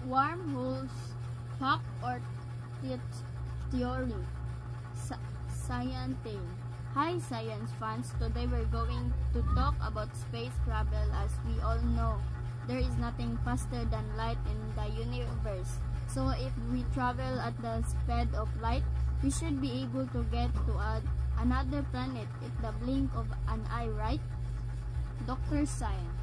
Wormholes, fact or theory? Science. Hi science fans, today we're going to talk about space travel. As we all know, there is nothing faster than light in the universe. So if we travel at the speed of light, we should be able to get to another planet at the blink of an eye, right? Dr. Science.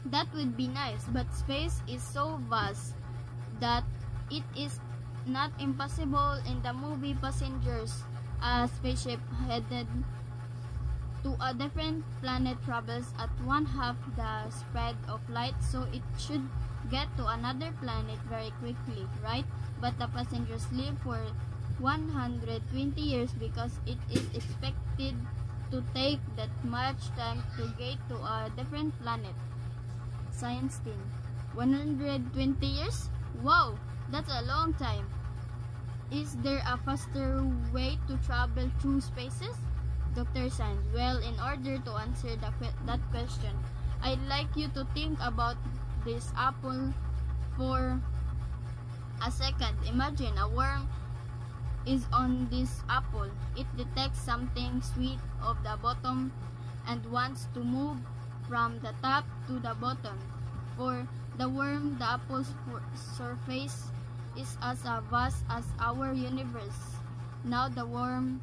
That would be nice, but space is so vast that it is not impossible. In the movie Passengers, a spaceship headed to a different planet travels at 1/2 the speed of light, so it should get to another planet very quickly, right? But the passengers live for 120 years because it is expected to take that much time to get to a different planet. Science team. 120 years? Wow, that's a long time. Is there a faster way to travel through spaces? Dr. Science. Well, in order to answer that question, I'd like you to think about this apple for a second. Imagine a worm is on this apple. It detects something sweet of the bottom and wants to move from the top to the bottom. For the worm, the apple's surface is as vast as our universe. Now the worm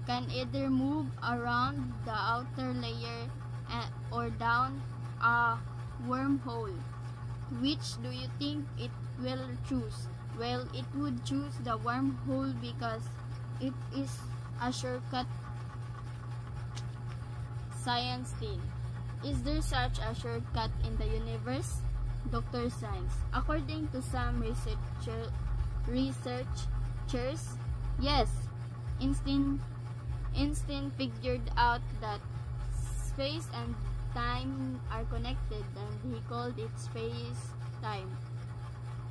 can either move around the outer layer or down a wormhole. Which do you think it will choose? Well, it would choose the wormhole because it is a shortcut. Science team. Is there such a shortcut in the universe? Dr. Science. According to some researchers, yes. Einstein figured out that space and time are connected, and he called it space-time.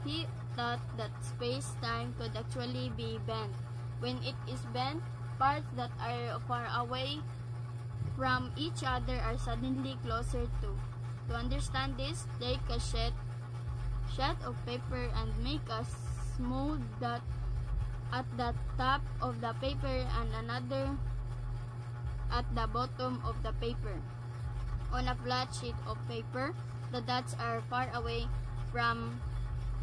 He thought that space-time could actually be bent. When it is bent, parts that are far away from each other are suddenly closer to. To understand this, take a sheet of paper and make a small dot at the top of the paper and another at the bottom of the paper. On a flat sheet of paper, the dots are far away from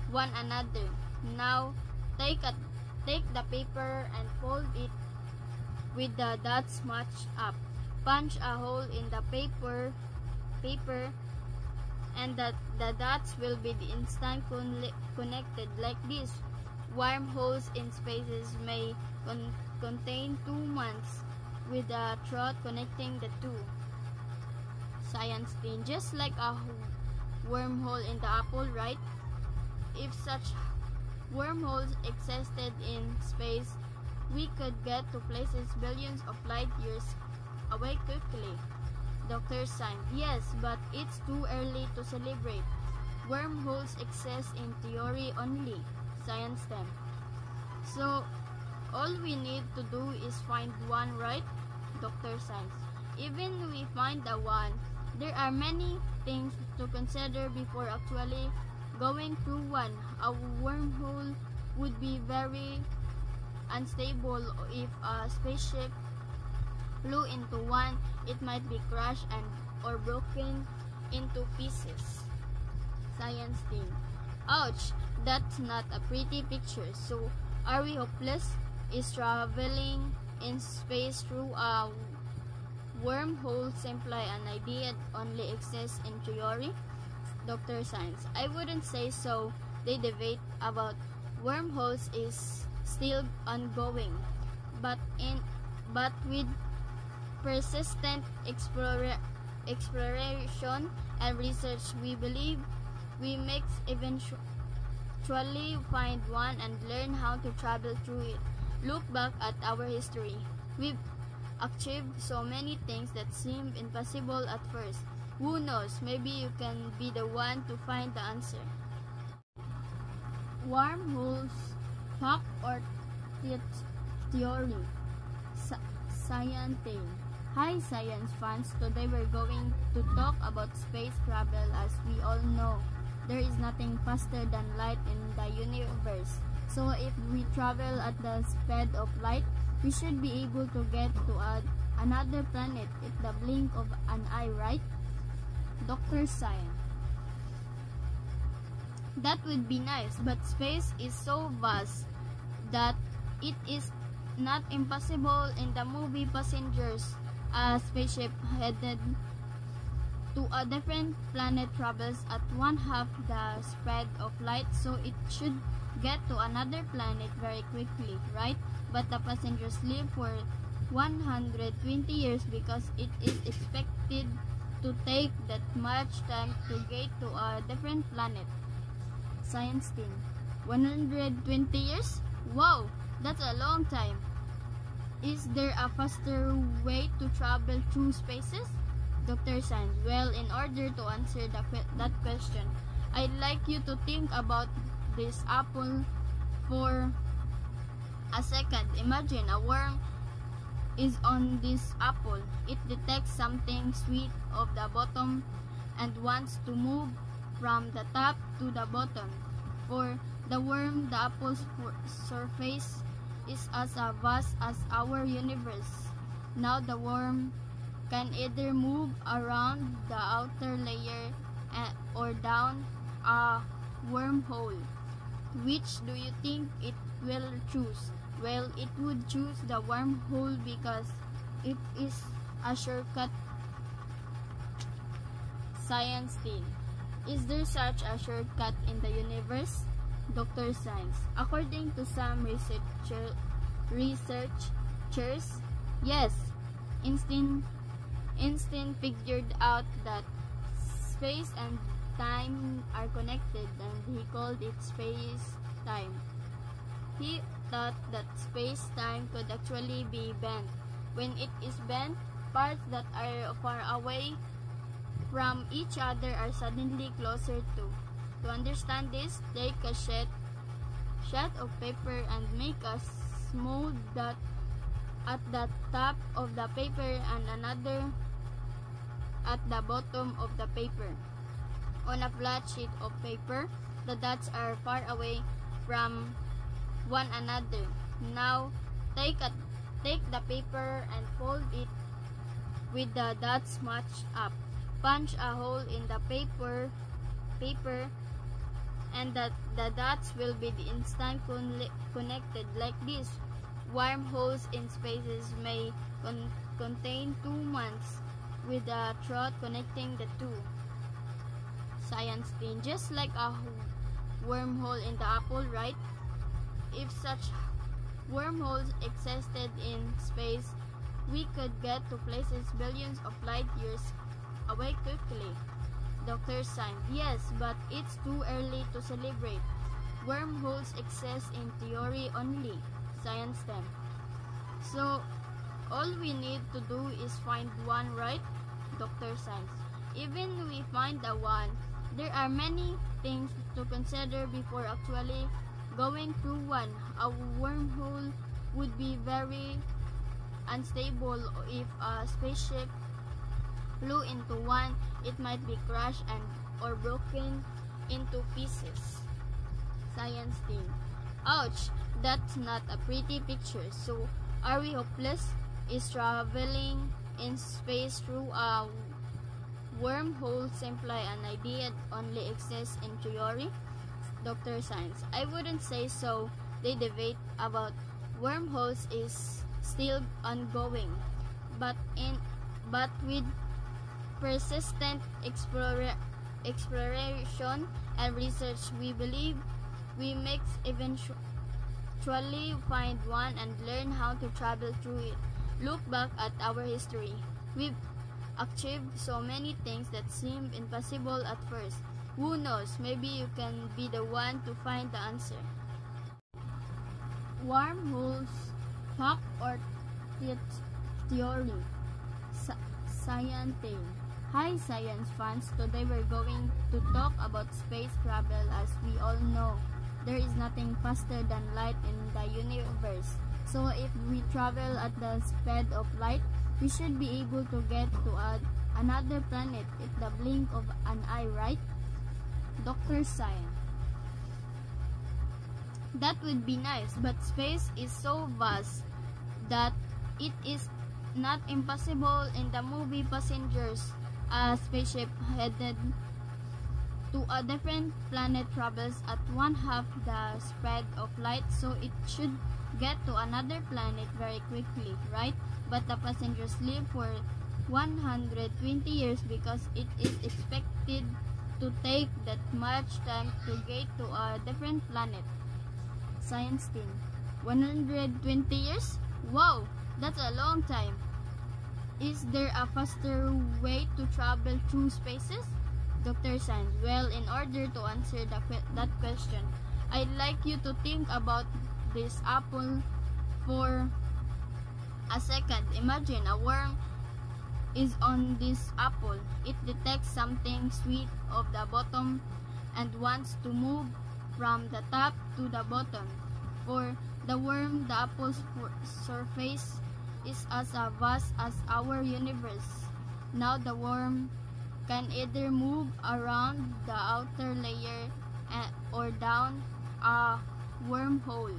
one another. Now, take the paper and fold it with the dots matched up. Punch a hole in the paper and the dots will be instantly connected like this. Wormholes in spaces may contain 2 months with a thread connecting the two. Science team. Just like a wormhole in the apple, right? If such wormholes existed in space, we could get to places billions of light years away quickly. Dr. Science. Yes, but it's too early to celebrate. Wormholes exist in theory only. Science team. So, all we need to do is find one, right? Dr. Science. Even we find the one, there are many things to consider before actually going through one. A wormhole would be very unstable. If a spaceship flew into one, it might be crushed or broken into pieces. Science team. Ouch, that's not a pretty picture. So, are we hopeless? Is traveling in space through a wormhole simply an idea that only exists in theory? Dr. Science. I wouldn't say so. The debate about wormholes is still ongoing, but with persistent exploration and research, we believe we may eventually find one and learn how to travel through it. Look back at our history. We've achieved so many things that seemed impossible at first. Who knows, maybe you can be the one to find the answer. Wormholes, fact or theory? Science team. Hi science fans, today we're going to talk about space travel. As we all know, There is nothing faster than light in the universe. So if we travel at the speed of light, we should be able to get to another planet at the blink of an eye, right? Dr. Science. That would be nice, but space is so vast that it is not impossible. In the movie Passengers, a spaceship headed to a different planet travels at one-half the speed of light, so it should get to another planet very quickly, right? But the passengers live for 120 years because it is expected to take that much time to get to a different planet. Science team. 120 years? Wow, that's a long time. Is there a faster way to travel through spaces? Dr. Science. Well, in order to answer that question, I'd like you to think about this apple for a second. Imagine a worm is on this apple. It detects something sweet of the bottom and wants to move from the top to the bottom. For the worm, the apple's surface is as vast as our universe. Now the worm can either move around the outer layer or down a wormhole. Which do you think it will choose? Well, it would choose the wormhole because it is a shortcut. Science team. Is there such a shortcut in the universe? Dr. Science. According to some researchers, yes. Einstein figured out that space and time are connected, and he called it space-time. He thought that space-time could actually be bent. When it is bent, parts that are far away from each other are suddenly closer to. To understand this, take a sheet of paper and make a small dot at the top of the paper and another at the bottom of the paper. On a flat sheet of paper, the dots are far away from one another. Now, take the paper and fold it with the dots matched up. Punch a hole in the paper and the dots will be instantly connected like this. Wormholes in spaces may contain 2 months with a thread connecting the two. Science team. Just like a wormhole in the apple, right? If such wormholes existed in space, we could get to places billions of light years away quickly. Dr. Science. Yes, but it's too early to celebrate. Wormholes exist in theory only. Science team. So, all we need to do is find one, right? Dr. Science. Even we find the one, there are many things to consider before actually going through one. A wormhole would be very unstable. If a spaceship flew into one, it might be crushed or broken into pieces. Science team. Ouch, that's not a pretty picture. So, are we hopeless? Is traveling in space through a wormhole simply an idea that only exists in theory? Dr. Science. I wouldn't say so. The debate about wormholes is still ongoing, but with persistent exploration and research, we believe we may eventually find one and learn how to travel through it. Look back at our history. We've achieved so many things that seemed impossible at first. Who knows, maybe you can be the one to find the answer. Wormholes, fact or theory? Science team. Hi science fans, today we're going to talk about space travel. As we all know, there is nothing faster than light in the universe. So if we travel at the speed of light, we should be able to get to another planet at the blink of an eye, right? Dr. Science. That would be nice, but space is so vast that it is not impossible. In the movie Passengers, a spaceship headed to a different planet travels at one-half the speed of light, so it should get to another planet very quickly, right? But the passengers live for 120 years because it is expected to take that much time to get to a different planet. Science team. 120 years? Wow, that's a long time. Is there a faster way to travel through spaces? Dr. Science. Well, in order to answer that question, I'd like you to think about this apple for a second. Imagine a worm is on this apple. It detects something sweet of the bottom and wants to move from the top to the bottom. For the worm, the apple's surface is as vast as our universe. Now the worm can either move around the outer layer or down a wormhole.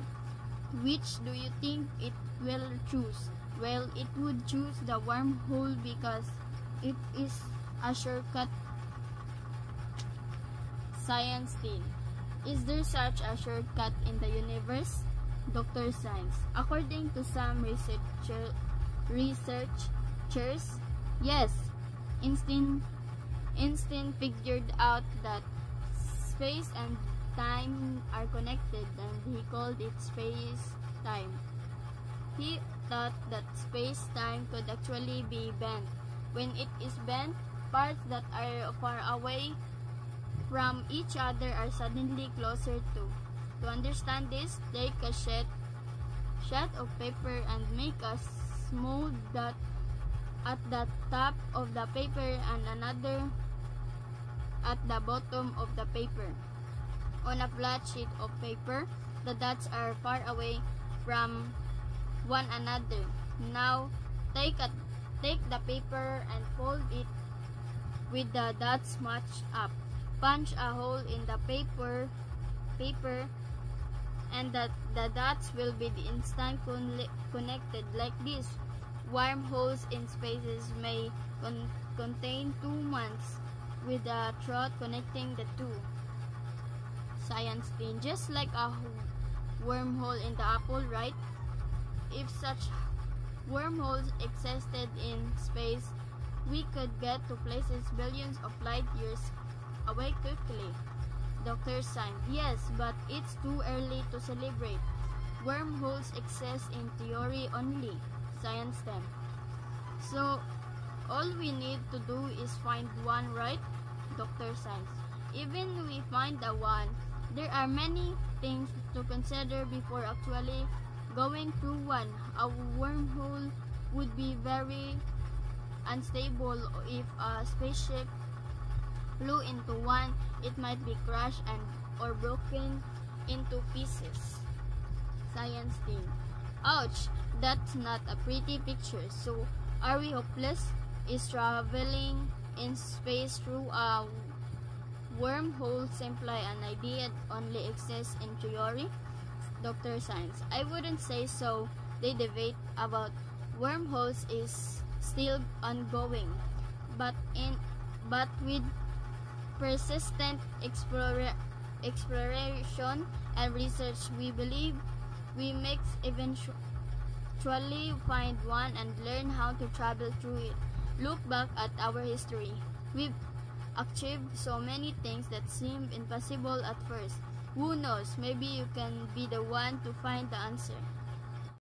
Which do you think it will choose? Well, it would choose the wormhole because it is a shortcut. Science team. Is there such a shortcut in the universe? Dr. Science. According to some researchers, yes. Einstein figured out that space and time are connected, and he called it space-time. He thought that space-time could actually be bent. When it is bent, parts that are far away from each other are suddenly closer to. To understand this, take a sheet of paper and make a small dot at the top of the paper and another at the bottom of the paper. On a flat sheet of paper, the dots are far away from one another. Now, take the paper and fold it with the dots matched up. Punch a hole in the paper and the dots will be instantly connected. Like this, wormholes in spaces may contain two months with a thread connecting the two. Science team. Just like a wormhole in the apple, right? If such wormholes existed in space, we could get to places billions of light years away quickly. Dr. Science. Yes, but it's too early to celebrate. Wormholes exist in theory only. Science team. So, all we need to do is find one, right? Dr. Science. Even we find the one, there are many things to consider before actually going through one. A wormhole would be very unstable. If a spaceship flew into one, it might be crushed or broken into pieces. Science team. Ouch, that's not a pretty picture. So, are we hopeless? Is traveling in space through a wormhole simply an idea that only exists in theory? Dr. Science. I wouldn't say so. The debate about wormholes is still ongoing, but with persistent exploration and research, we believe we may eventually find one and learn how to travel through it. Look back at our history. We've achieved so many things that seemed impossible at first. Who knows, maybe you can be the one to find the answer.